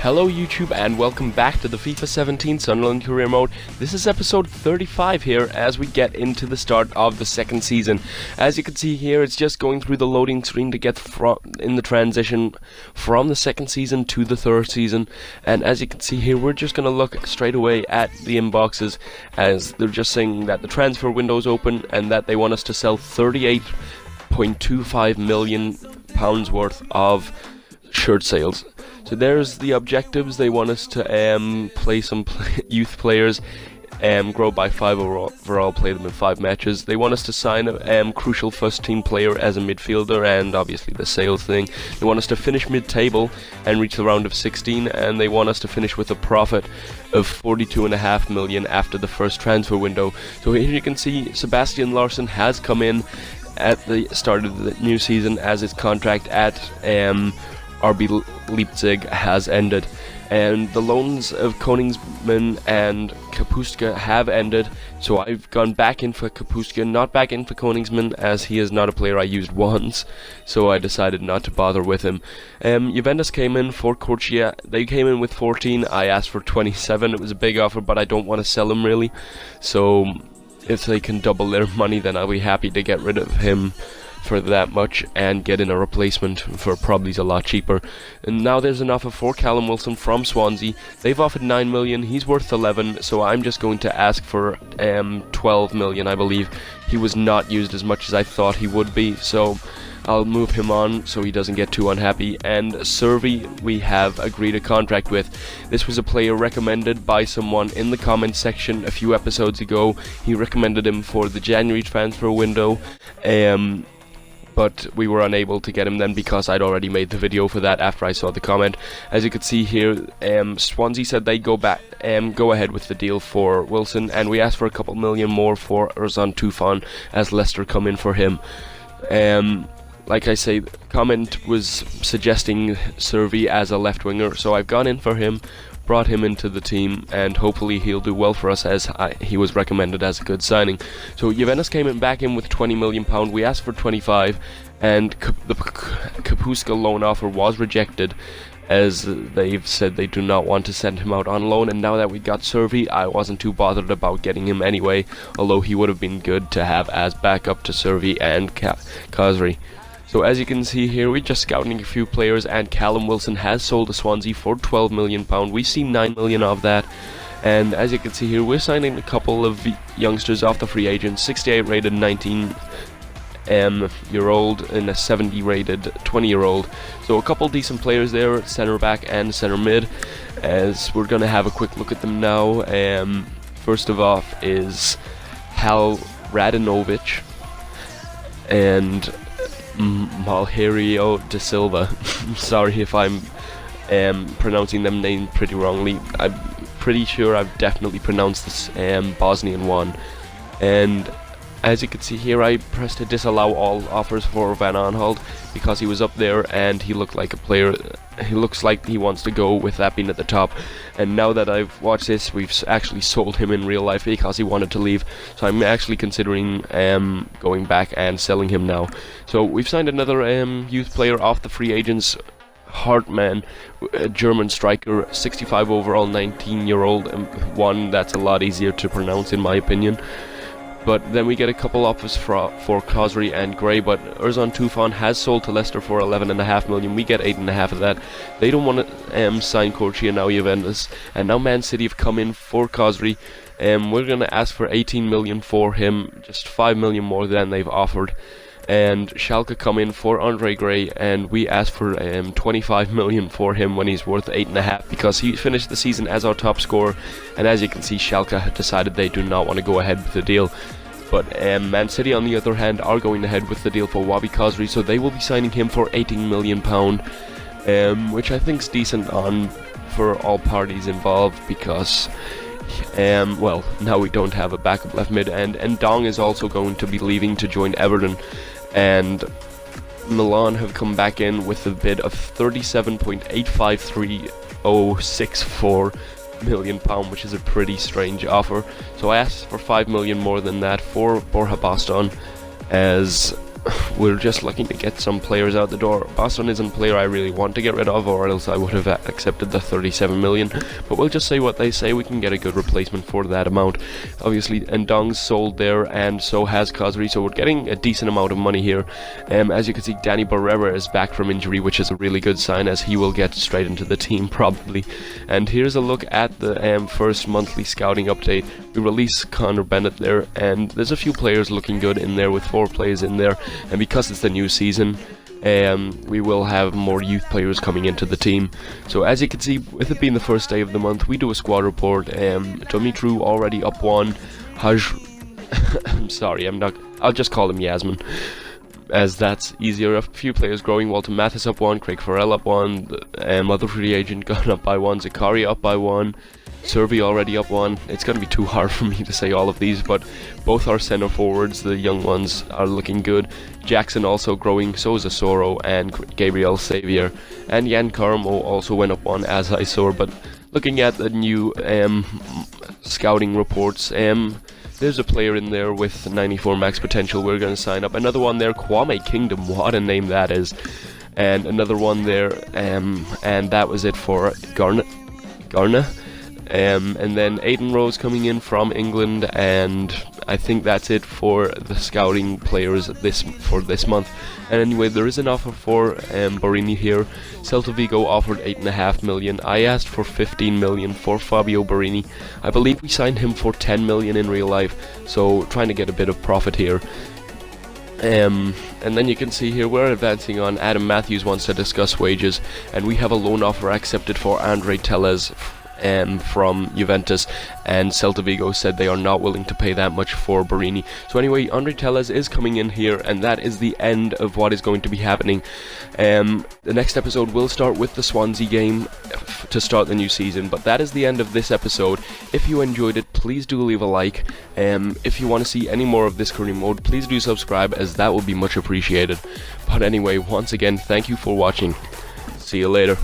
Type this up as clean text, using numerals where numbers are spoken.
Hello YouTube and welcome back to the FIFA 17 Sunderland Career Mode. This is episode 35 here as we get into the start of the second season. As you can see here, it's just going through the loading screen to get in the transition from the second season to the third season. And as you can see here, we're just going to look straight away at the inboxes as they're just saying that the transfer window is open and that they want us to sell £38.25 million worth of shirt sales. So there's the objectives. They want us to play some youth players, grow by 5 overall, play them in 5 matches. They want us to sign a crucial first team player as a midfielder, and obviously the sales thing. They want us to finish mid-table and reach the round of 16, and they want us to finish with a profit of £42.5 million after the first transfer window. So here you can see Sebastian Larsson has come in at the start of the new season as his contract at RB Leipzig has ended, and the loans of Koningsman and Kapustka have ended, so I've gone back in for Kapustka, not back in for Koningsman, as he is not a player I used once, so I decided not to bother with him. Juventus came in for Corchia. They came in with 14, I asked for 27, it was a big offer, but I don't want to sell him really, so if they can double their money then I'll be happy to get rid of him for that much and get in a replacement for probably a lot cheaper. And now there's an offer for Callum Wilson from Swansea. They've offered 9 million, he's worth 11, so I'm just going to ask for 12 million, I believe. He was not used as much as I thought he would be, so I'll move him on so he doesn't get too unhappy. And Servi, we have agreed a contract with. This was a player recommended by someone in the comments section a few episodes ago. He recommended him for the January transfer window, but we were unable to get him then because I'd already made the video for that after I saw the comment. As you can see here, Swansea said they go ahead with the deal for Wilson, and we asked for a couple million more for Ozan Tufan as Leicester come in for him. Like I say, the comment was suggesting Servi as a left winger, so I've gone in for him, brought him into the team, and hopefully he'll do well for us as he was recommended as a good signing. So Juventus came back in with £20 million, we asked for 25, and the Kapustka loan offer was rejected as they've said they do not want to send him out on loan. And now that we got Servi, I wasn't too bothered about getting him anyway, although he would have been good to have as backup to Servi and Khazri. So as you can see here, we're just scouting a few players, and Callum Wilson has sold to Swansea for £12 million. We've seen 9 million of that. And as you can see here, we're signing a couple of youngsters off the free agents, 68 rated 19-year-old and a 70 rated 20-year-old. So a couple decent players there, centre back and centre mid, as we're going to have a quick look at them now. First of all is Hal Radinovic and Malherio da Silva. Sorry if I'm pronouncing them names pretty wrongly. I'm pretty sure I've definitely pronounced this Bosnian one. And as you can see here, I pressed to disallow all offers for Van Aanholt because he was up there and he looked like a player. He looks like he wants to go with that being at the top. And now that I've watched this, we've actually sold him in real life because he wanted to leave. So I'm actually considering going back and selling him now. So we've signed another youth player off the free agents, Hartmann, a German striker, 65 overall, 19-year-old, one that's a lot easier to pronounce in my opinion. But then we get a couple offers for Khazri and Gray, but Ozan Tufan has sold to Leicester for 11.5 million. We get 8.5 of that. They don't want to sign Corchia now, Juventus, and now Man City have come in for Khazri. We're going to ask for 18 million for him, just 5 million more than they've offered. And Schalke come in for Andre Gray, and we asked for 25 million for him when he's worth 8.5 because he finished the season as our top scorer. And as you can see, Schalke had decided they do not want to go ahead with the deal. But Man City, on the other hand, are going ahead with the deal for Wabi Khazri, so they will be signing him for £18 million, which I think is decent for all parties involved because well, now we don't have a backup left mid, and Dong is also going to be leaving to join Everton. And Milan have come back in with a bid of £37.853064 million, which is a pretty strange offer. So I asked for 5 million more than that for Borja Boston, as we're just looking to get some players out the door. Boston isn't a player I really want to get rid of, or else I would have accepted the 37 million, but we'll just say what they say. We can get a good replacement for that amount. Obviously, Ndong's sold there, and so has Khazri, so we're getting a decent amount of money here. As you can see, Danny Barrera is back from injury, which is a really good sign, as he will get straight into the team probably. And here's a look at the first monthly scouting update. We released Connor Bennett there, and there's a few players looking good in there, with 4 players in there, and because it's the new season, we will have more youth players coming into the team. So as you can see, with it being the first day of the month, we do a squad report. Dumitru already up 1. I'm sorry, I'll just call him Yasmin, as that's easier. A few players growing. Walter Mathis up 1, Craig Farrell up 1, other free agent gone up by 1, Zakaria up by 1, Serbi already up 1. It's going to be too hard for me to say all of these, but both our centre forwards, the young ones, are looking good. Jackson also growing, so is Asoro and Gabriel Xavier, and Jan Carmo also went up 1, as I saw. But looking at the new scouting reports, there's a player in there with 94 max potential we're going to sign up. Another one there, Kwame Kingdom, what a name that is. And another one there, and that was it for Garna. And then Aiden Rose coming in from England, and I think that's it for the scouting players for this month. And anyway, there is an offer for Borini here. Celta Vigo offered 8.5 million. I asked for 15 million for Fabio Borini. I believe we signed him for 10 million in real life, so trying to get a bit of profit here. And then you can see here we're advancing on. Adam Matthews wants to discuss wages, and we have a loan offer accepted for Andre Tellez from Juventus, and Celta Vigo said they are not willing to pay that much for Borini. So anyway, Andre Tellez is coming in here, and that is the end of what is going to be happening. The next episode will start with the Swansea game to start the new season, but that is the end of this episode. If you enjoyed it, please do leave a like. If you want to see any more of this career mode, please do subscribe, as that would be much appreciated. But anyway, once again, thank you for watching. See you later.